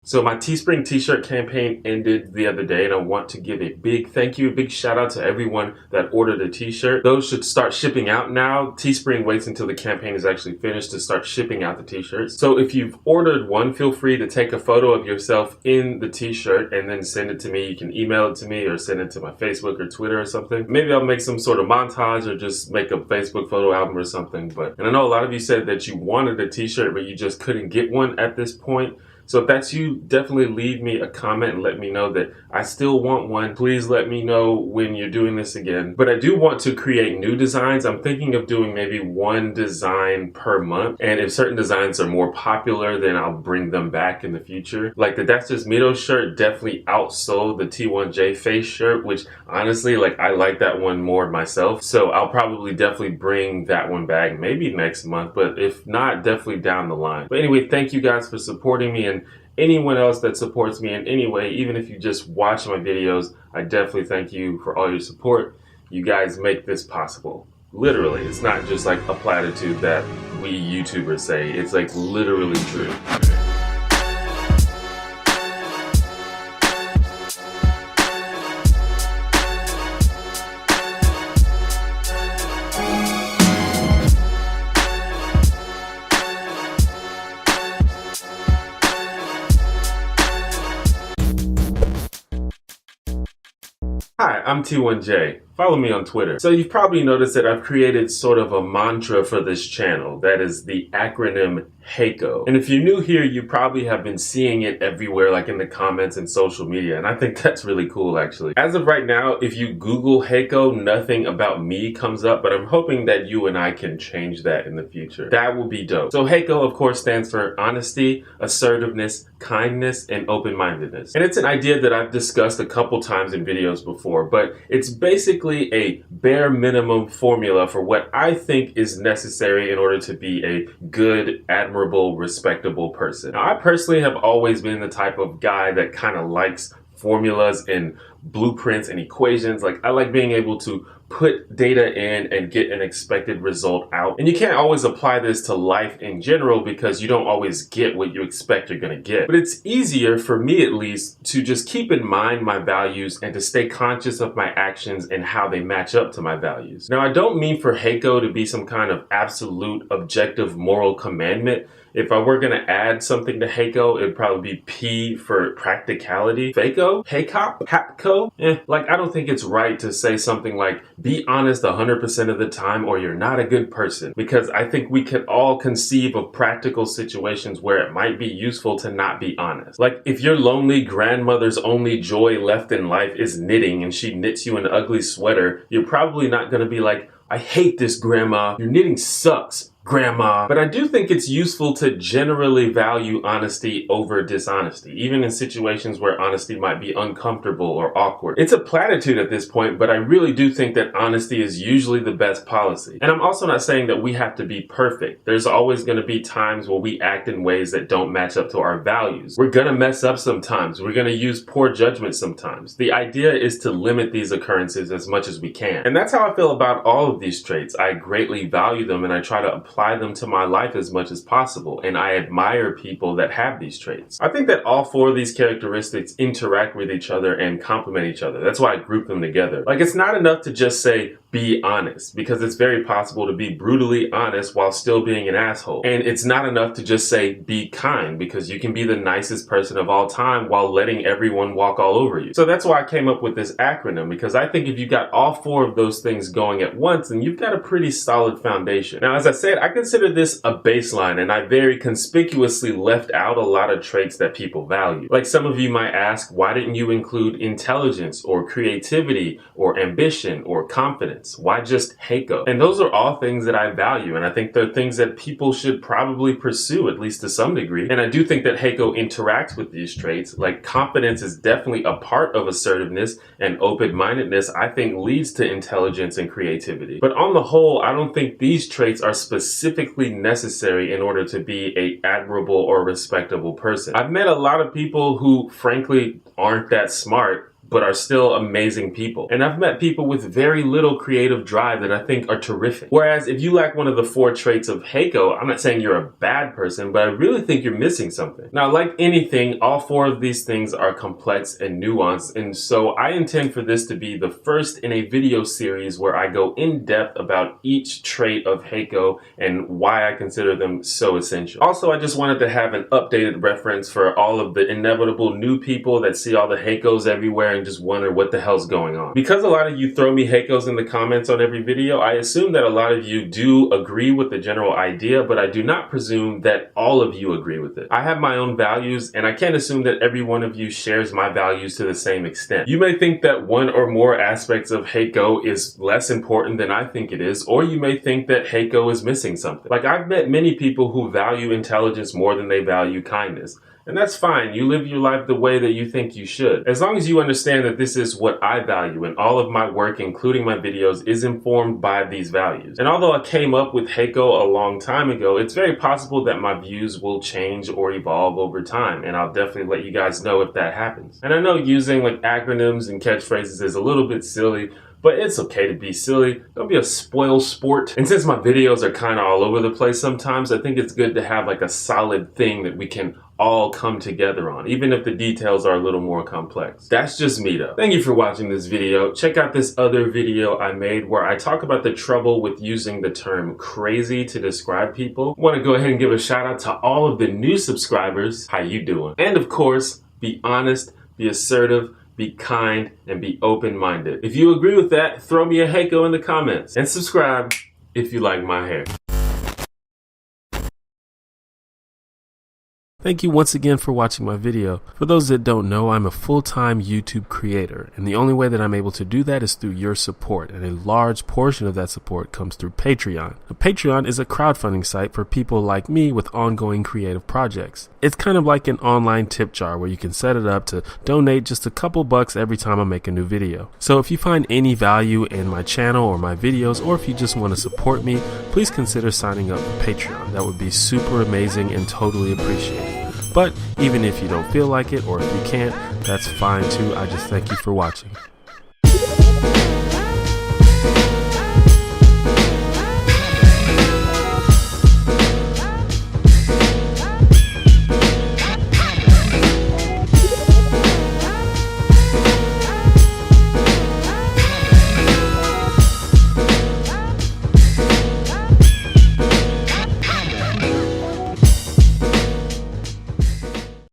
So my Teespring t-shirt campaign ended the other day, and I want to give a big thank you, a big shout out to everyone that ordered a t-shirt. Those should start shipping out now. Teespring waits until the campaign is actually finished to start shipping out the t-shirts. So if you've ordered one, feel free to take a photo of yourself in the t-shirt and then send it to me. You can email it to me or send it to my Facebook or Twitter or something. Maybe I'll make some sort of montage or just make a Facebook photo album or something. And I know a lot of you said that you wanted a t-shirt, but you just couldn't get one at this point. So if that's you, definitely leave me a comment and let me know that I still want one. Please let me know when you're doing this again. But I do want to create new designs. I'm thinking of doing maybe one design per month. And if certain designs are more popular, then I'll bring them back in the future. Like the That's Just Mito shirt definitely outsold the T1J face shirt, which honestly, I like that one more myself. So I'll probably definitely bring that one back maybe next month. But if not, definitely down the line. But anyway, thank you guys for supporting me, and anyone else that supports me in any way, even if you just watch my videos, I definitely thank you for all your support. You guys make this possible. Literally, it's not just like a platitude that we YouTubers say, it's like literally true. Hi, I'm T1J. Follow me on Twitter. So you've probably noticed that I've created sort of a mantra for this channel. That is the acronym HAKO. And if you're new here, you probably have been seeing it everywhere, like in the comments and social media. And I think that's really cool, actually. As of right now, if you Google HAKO, nothing about me comes up, but I'm hoping that you and I can change that in the future. That will be dope. So HAKO, of course, stands for honesty, assertiveness, kindness, and open-mindedness. And it's an idea that I've discussed a couple times in videos before, but it's basically a bare minimum formula for what I think is necessary in order to be a good, admirable, respectable person. Now, I personally have always been the type of guy that kind of likes formulas and blueprints and equations. Like, I like being able to put data in and get an expected result out. And you can't always apply this to life in general because you don't always get what you expect you're gonna get. But it's easier, for me at least, to just keep in mind my values and to stay conscious of my actions and how they match up to my values. Now, I don't mean for HAKO to be some kind of absolute objective moral commandment. If I were gonna add something to HAKO, it'd probably be P for practicality. FAKO? HAKOP? HAPCO? I don't think it's right to say something like, be honest 100% of the time or you're not a good person. Because I think we could all conceive of practical situations where it might be useful to not be honest. Like if your lonely grandmother's only joy left in life is knitting and she knits you an ugly sweater, you're probably not gonna be like, I hate this, grandma. Your knitting sucks, grandma. But I do think it's useful to generally value honesty over dishonesty, even in situations where honesty might be uncomfortable or awkward. It's a platitude at this point, but I really do think that honesty is usually the best policy. And I'm also not saying that we have to be perfect. There's always going to be times where we act in ways that don't match up to our values. We're going to mess up sometimes. We're going to use poor judgment sometimes. The idea is to limit these occurrences as much as we can. And that's how I feel about all of these traits. I greatly value them and I try to apply them to my life as much as possible, and I admire people that have these traits. I think that all four of these characteristics interact with each other and complement each other. That's why I group them together. Like, it's not enough to just say, be honest, because it's very possible to be brutally honest while still being an asshole. And it's not enough to just say, be kind, because you can be the nicest person of all time while letting everyone walk all over you. So that's why I came up with this acronym, because I think if you got all four of those things going at once, then you've got a pretty solid foundation. Now, as I said, I consider this a baseline, and I very conspicuously left out a lot of traits that people value. Like, some of you might ask, why didn't you include intelligence or creativity or ambition or confidence? Why just HAKO? And those are all things that I value, and I think they're things that people should probably pursue, at least to some degree. And I do think that HAKO interacts with these traits. Like, confidence is definitely a part of assertiveness, and open-mindedness, I think, leads to intelligence and creativity. But on the whole, I don't think these traits are specifically necessary in order to be an admirable or respectable person. I've met a lot of people who, frankly, aren't that smart, but are still amazing people. And I've met people with very little creative drive that I think are terrific. Whereas if you lack one of the 4 traits of HAKO, I'm not saying you're a bad person, but I really think you're missing something. Now, like anything, all 4 of these things are complex and nuanced, and so I intend for this to be the first in a video series where I go in depth about each trait of HAKO and why I consider them so essential. Also, I just wanted to have an updated reference for all of the inevitable new people that see all the HAKOs everywhere and just wonder what the hell's going on. Because a lot of you throw me HAKOs in the comments on every video, I assume that a lot of you do agree with the general idea, but I do not presume that all of you agree with it. I have my own values, and I can't assume that every one of you shares my values to the same extent. You may think that one or more aspects of HAKO is less important than I think it is, or you may think that HAKO is missing something. Like, I've met many people who value intelligence more than they value kindness. And that's fine. You live your life the way that you think you should. As long as you understand that this is what I value and all of my work, including my videos, is informed by these values. And although I came up with HAKO a long time ago, it's very possible that my views will change or evolve over time. And I'll definitely let you guys know if that happens. And I know using like acronyms and catchphrases is a little bit silly, but it's okay to be silly. Don't be a spoil sport. And since my videos are kind of all over the place sometimes, I think it's good to have like a solid thing that we can all come together on, even if the details are a little more complex. That's just me though. Thank you for watching this video. Check out this other video I made where I talk about the trouble with using the term crazy to describe people. I want to go ahead and give a shout out to all of the new subscribers. How you doing? And of course, be honest, be assertive, be kind, and be open-minded. If you agree with that, throw me a HAKO in the comments. And subscribe if you like my hair. Thank you once again for watching my video. For those that don't know, I'm a full-time YouTube creator, and the only way that I'm able to do that is through your support, and a large portion of that support comes through Patreon. Now, Patreon is a crowdfunding site for people like me with ongoing creative projects. It's kind of like an online tip jar where you can set it up to donate just a couple bucks every time I make a new video. So if you find any value in my channel or my videos, or if you just want to support me, please consider signing up for Patreon. That would be super amazing and totally appreciated. But even if you don't feel like it, or if you can't, that's fine too. I just thank you for watching.